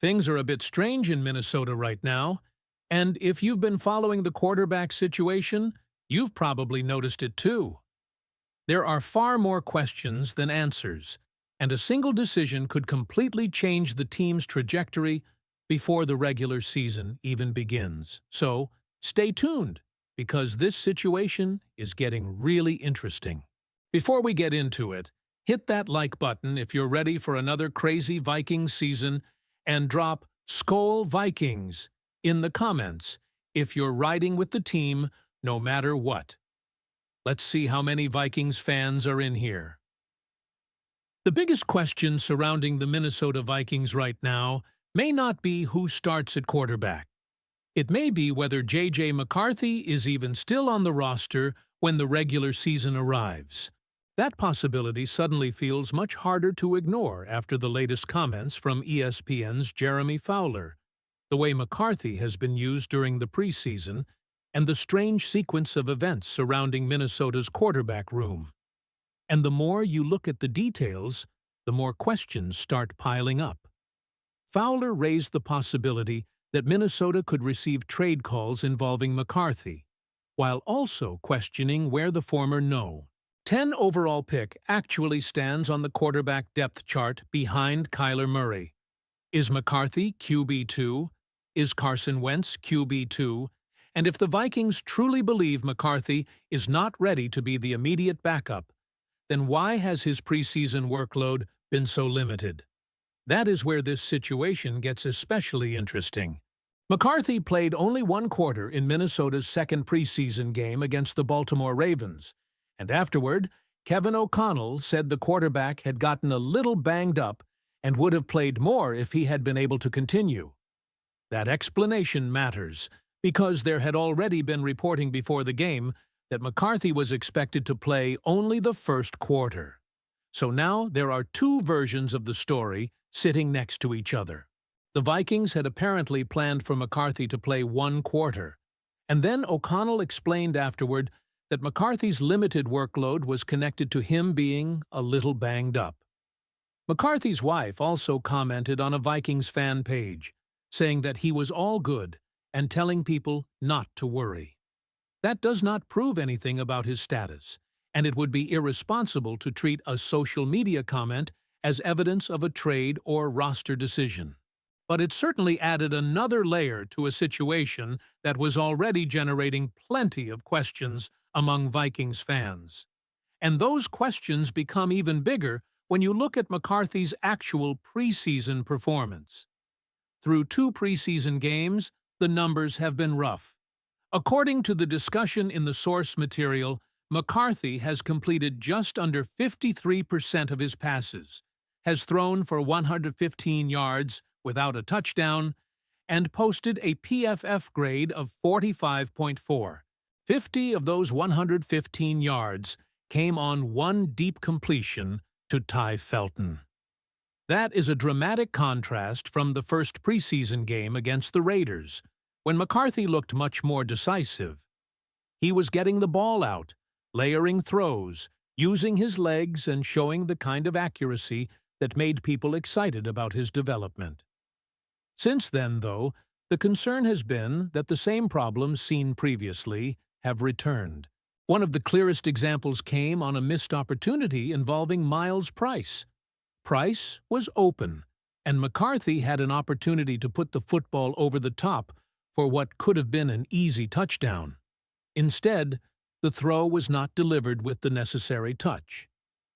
Things are a bit strange in Minnesota right now, and if you've been following the quarterback situation, you've probably noticed it too. There are far more questions than answers, and a single decision could completely change the team's trajectory before the regular season even begins. So, stay tuned, because this situation is getting really interesting. Before we get into it, hit that like button if you're ready for another crazy Vikings season, and drop SKOL Vikings in the comments if you're riding with the team no matter what. Let's see how many Vikings fans are in here. The biggest question surrounding the Minnesota Vikings right now may not be who starts at quarterback. It may be whether J.J. McCarthy is even still on the roster when the regular season arrives. That possibility suddenly feels much harder to ignore after the latest comments from ESPN's Jeremy Fowler, the way McCarthy has been used during the preseason, and the strange sequence of events surrounding Minnesota's quarterback room. And the more you look at the details, the more questions start piling up. Fowler raised the possibility that Minnesota could receive trade calls involving McCarthy, while also questioning where the former 10 overall pick actually stands on the quarterback depth chart behind Kyler Murray. Is McCarthy QB2? Is Carson Wentz QB2? And if the Vikings truly believe McCarthy is not ready to be the immediate backup, then why has his preseason workload been so limited? That is where this situation gets especially interesting. McCarthy played only one quarter in Minnesota's second preseason game against the Baltimore Ravens, and afterward, Kevin O'Connell said the quarterback had gotten a little banged up and would have played more if he had been able to continue. That explanation matters, because there had already been reporting before the game that McCarthy was expected to play only the first quarter. So now there are two versions of the story sitting next to each other. The Vikings had apparently planned for McCarthy to play one quarter, and then O'Connell explained afterward that McCarthy's limited workload was connected to him being a little banged up. McCarthy's wife also commented on a Vikings fan page, saying that he was all good and telling people not to worry. That does not prove anything about his status, and it would be irresponsible to treat a social media comment as evidence of a trade or roster decision. But it certainly added another layer to a situation that was already generating plenty of questions among Vikings fans. And those questions become even bigger when you look at McCarthy's actual preseason performance. Through 2 preseason games, the numbers have been rough. According to the discussion in the source material, McCarthy has completed just under 53% of his passes, has thrown for 115 yards without a touchdown, and posted a PFF grade of 45.4. 50 of those 115 yards came on one deep completion to Ty Felton. That is a dramatic contrast from the first preseason game against the Raiders, when McCarthy looked much more decisive. He was getting the ball out, layering throws, using his legs, and showing the kind of accuracy that made people excited about his development. Since then, though, the concern has been that the same problems seen previously have returned. One of the clearest examples came on a missed opportunity involving Miles Price. Price was open, and McCarthy had an opportunity to put the football over the top for what could have been an easy touchdown. Instead, the throw was not delivered with the necessary touch.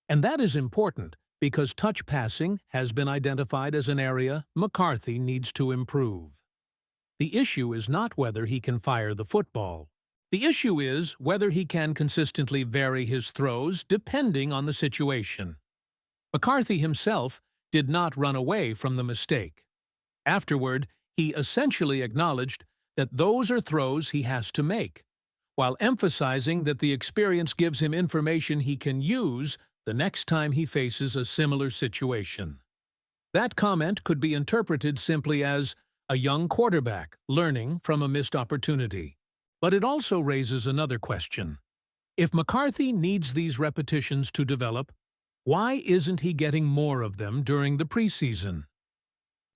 And that is important, because touch passing has been identified as an area McCarthy needs to improve. The issue is not whether he can fire the football. The issue is whether he can consistently vary his throws depending on the situation. McCarthy himself did not run away from the mistake. Afterward, he essentially acknowledged that those are throws he has to make, while emphasizing that the experience gives him information he can use the next time he faces a similar situation. That comment could be interpreted simply as a young quarterback learning from a missed opportunity. But it also raises another question. If McCarthy needs these repetitions to develop, why isn't he getting more of them during the preseason?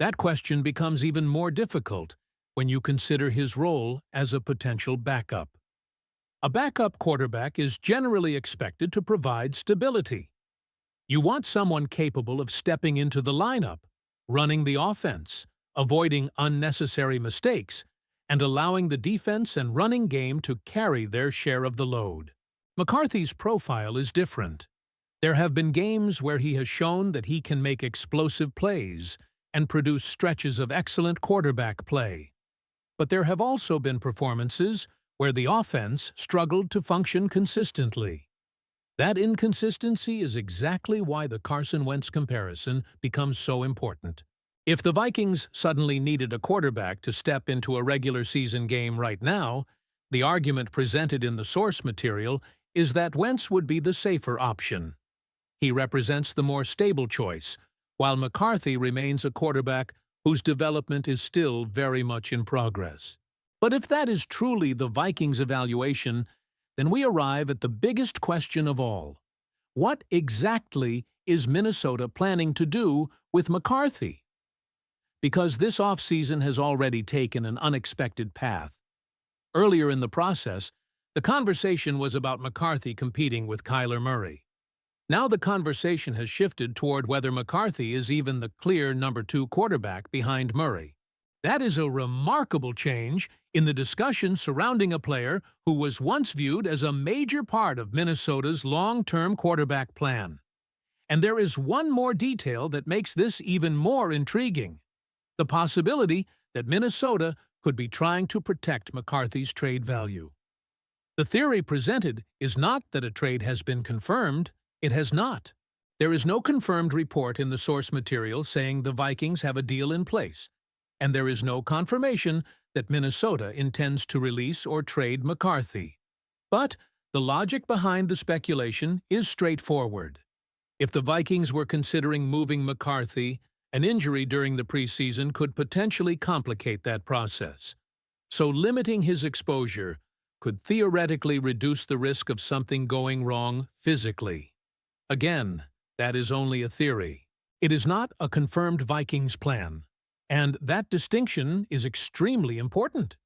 That question becomes even more difficult when you consider his role as a potential backup. A backup quarterback is generally expected to provide stability. You want someone capable of stepping into the lineup, running the offense, avoiding unnecessary mistakes, and allowing the defense and running game to carry their share of the load. McCarthy's profile is different. There have been games where he has shown that he can make explosive plays and produce stretches of excellent quarterback play. But there have also been performances where the offense struggled to function consistently. That inconsistency is exactly why the Carson Wentz comparison becomes so important. If the Vikings suddenly needed a quarterback to step into a regular season game right now, the argument presented in the source material is that Wentz would be the safer option. He represents the more stable choice, while McCarthy remains a quarterback whose development is still very much in progress. But if that is truly the Vikings' evaluation, then we arrive at the biggest question of all. What exactly is Minnesota planning to do with McCarthy? Because this offseason has already taken an unexpected path. Earlier in the process, the conversation was about McCarthy competing with Kyler Murray. Now the conversation has shifted toward whether McCarthy is even the clear number 2 quarterback behind Murray. That is a remarkable change in the discussion surrounding a player who was once viewed as a major part of Minnesota's long-term quarterback plan. And there is one more detail that makes this even more intriguing: the possibility that Minnesota could be trying to protect McCarthy's trade value. The theory presented is not that a trade has been confirmed. It has not. There is no confirmed report in the source material saying the Vikings have a deal in place, and there is no confirmation that Minnesota intends to release or trade McCarthy. But the logic behind the speculation is straightforward. If the Vikings were considering moving McCarthy, an injury during the preseason could potentially complicate that process. So limiting his exposure could theoretically reduce the risk of something going wrong physically. Again, that is only a theory. It is not a confirmed Vikings plan, and that distinction is extremely important.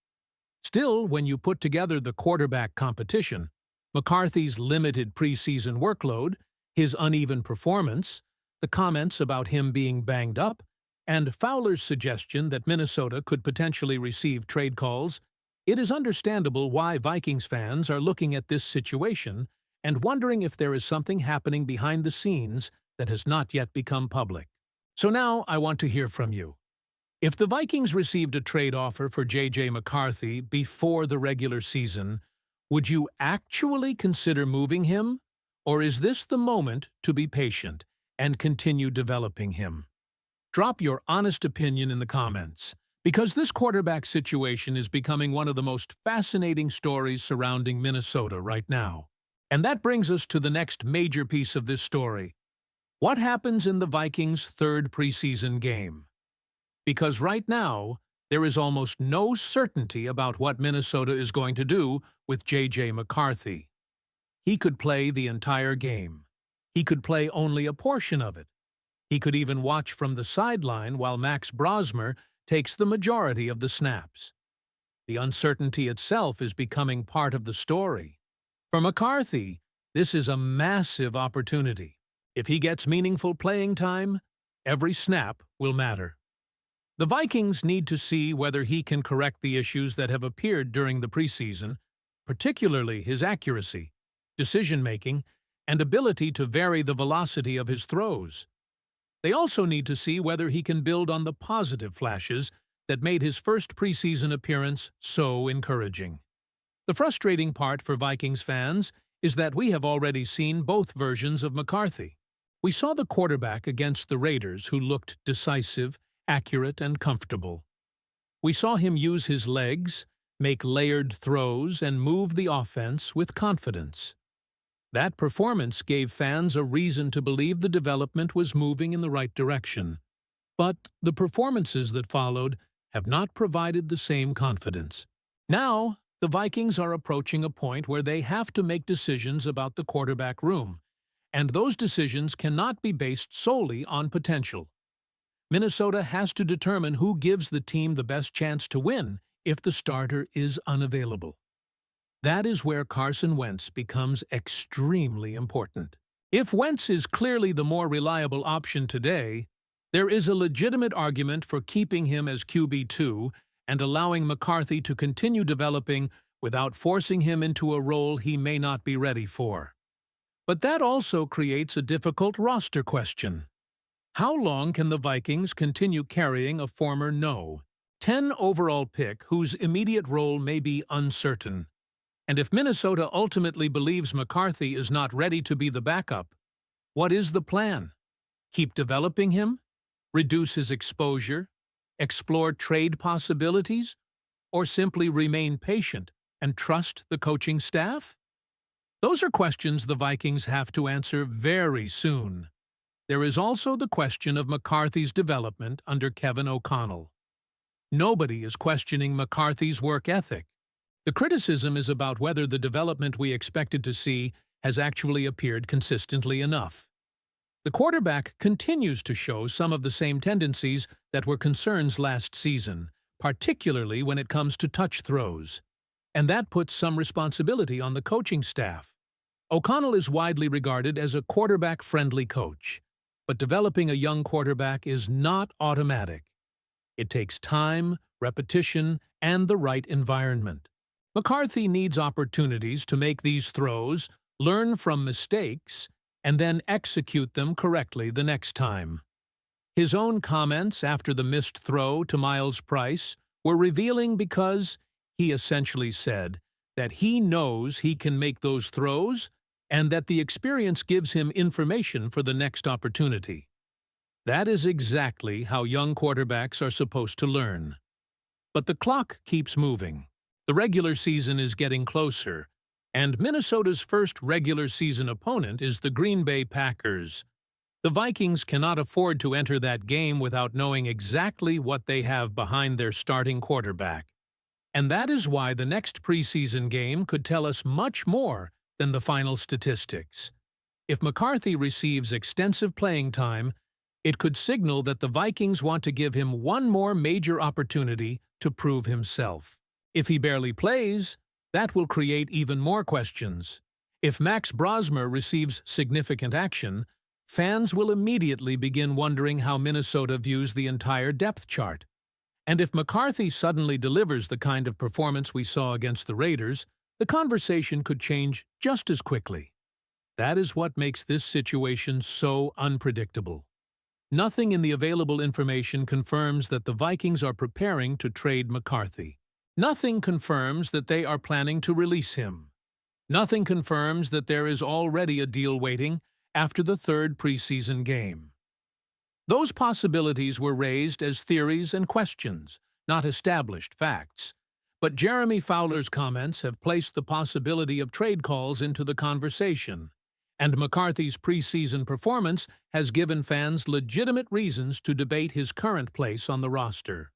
Still, when you put together the quarterback competition, McCarthy's limited preseason workload, his uneven performance, the comments about him being banged up, and Fowler's suggestion that Minnesota could potentially receive trade calls, it is understandable why Vikings fans are looking at this situation and wondering if there is something happening behind the scenes that has not yet become public. So now I want to hear from you. If the Vikings received a trade offer for J.J. McCarthy before the regular season, would you actually consider moving him? Or is this the moment to be patient and continue developing him? Drop your honest opinion in the comments, because this quarterback situation is becoming one of the most fascinating stories surrounding Minnesota right now. And that brings us to the next major piece of this story. What happens in the Vikings' third preseason game? Because right now, there is almost no certainty about what Minnesota is going to do with J.J. McCarthy. He could play the entire game. He could play only a portion of it. He could even watch from the sideline while Max Brosmer takes the majority of the snaps. The uncertainty itself is becoming part of the story. For McCarthy, this is a massive opportunity. If he gets meaningful playing time, every snap will matter. The Vikings need to see whether he can correct the issues that have appeared during the preseason, particularly his accuracy, decision-making, and ability to vary the velocity of his throws. They also need to see whether he can build on the positive flashes that made his first preseason appearance so encouraging. The frustrating part for Vikings fans is that we have already seen both versions of McCarthy. We saw the quarterback against the Raiders who looked decisive, accurate, and comfortable. We saw him use his legs, make layered throws, and move the offense with confidence. That performance gave fans a reason to believe the development was moving in the right direction. But the performances that followed have not provided the same confidence. Now, the Vikings are approaching a point where they have to make decisions about the quarterback room, and those decisions cannot be based solely on potential. Minnesota has to determine who gives the team the best chance to win if the starter is unavailable. That is where Carson Wentz becomes extremely important. If Wentz is clearly the more reliable option today, there is a legitimate argument for keeping him as QB2 and allowing McCarthy to continue developing without forcing him into a role he may not be ready for. But that also creates a difficult roster question. How long can the Vikings continue carrying a former No. 10 overall pick whose immediate role may be uncertain? And if Minnesota ultimately believes McCarthy is not ready to be the backup, what is the plan? Keep developing him? Reduce his exposure? Explore trade possibilities? Or simply remain patient and trust the coaching staff? Those are questions the Vikings have to answer very soon. There is also the question of McCarthy's development under Kevin O'Connell. Nobody is questioning McCarthy's work ethic. The criticism is about whether the development we expected to see has actually appeared consistently enough. The quarterback continues to show some of the same tendencies that were concerns last season, particularly when it comes to touch throws. And that puts some responsibility on the coaching staff. O'Connell is widely regarded as a quarterback-friendly coach, but developing a young quarterback is not automatic. It takes time, repetition, and the right environment. McCarthy needs opportunities to make these throws, learn from mistakes, and then execute them correctly the next time. His own comments after the missed throw to Miles Price were revealing because he essentially said that he knows he can make those throws and that the experience gives him information for the next opportunity. That is exactly how young quarterbacks are supposed to learn. But the clock keeps moving. The regular season is getting closer, and Minnesota's first regular season opponent is the Green Bay Packers. The Vikings cannot afford to enter that game without knowing exactly what they have behind their starting quarterback. And that is why the next preseason game could tell us much more than the final statistics. If McCarthy receives extensive playing time, it could signal that the Vikings want to give him one more major opportunity to prove himself. If he barely plays, that will create even more questions. If Max Brosmer receives significant action, fans will immediately begin wondering how Minnesota views the entire depth chart. And if McCarthy suddenly delivers the kind of performance we saw against the Raiders, the conversation could change just as quickly. That is what makes this situation so unpredictable. Nothing in the available information confirms that the Vikings are preparing to trade McCarthy. Nothing confirms that they are planning to release him. Nothing confirms that there is already a deal waiting after the third preseason game. Those possibilities were raised as theories and questions, not established facts. But Jeremy Fowler's comments have placed the possibility of trade calls into the conversation, and McCarthy's preseason performance has given fans legitimate reasons to debate his current place on the roster.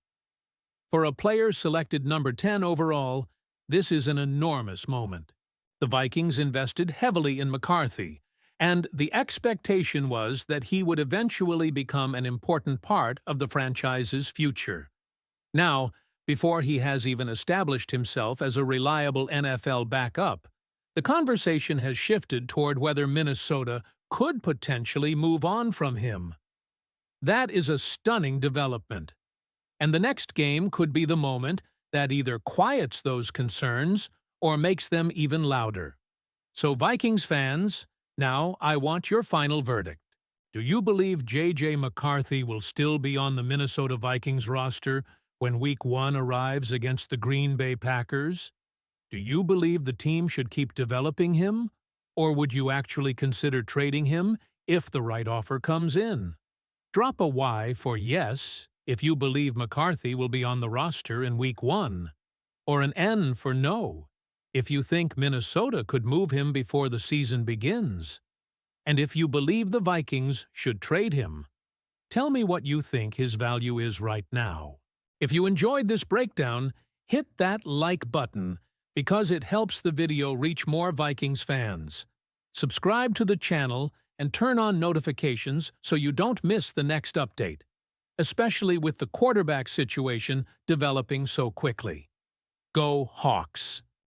For a player selected number 10 overall, this is an enormous moment. The Vikings invested heavily in McCarthy, and the expectation was that he would eventually become an important part of the franchise's future. Now, before he has even established himself as a reliable NFL backup, the conversation has shifted toward whether Minnesota could potentially move on from him. That is a stunning development. And the next game could be the moment that either quiets those concerns or makes them even louder. So Vikings fans, now I want your final verdict. Do you believe J.J. McCarthy will still be on the Minnesota Vikings roster when Week 1 arrives against the Green Bay Packers? Do you believe the team should keep developing him, or would you actually consider trading him if the right offer comes in? Drop a Y for yes if you believe McCarthy will be on the roster in Week 1, or an N for no if you think Minnesota could move him before the season begins. And if you believe the Vikings should trade him, tell me what you think his value is right now. If you enjoyed this breakdown, hit that like button because it helps the video reach more Vikings fans. Subscribe to the channel and turn on notifications so you don't miss the next update. especially with the quarterback situation developing so quickly. Go Hawks!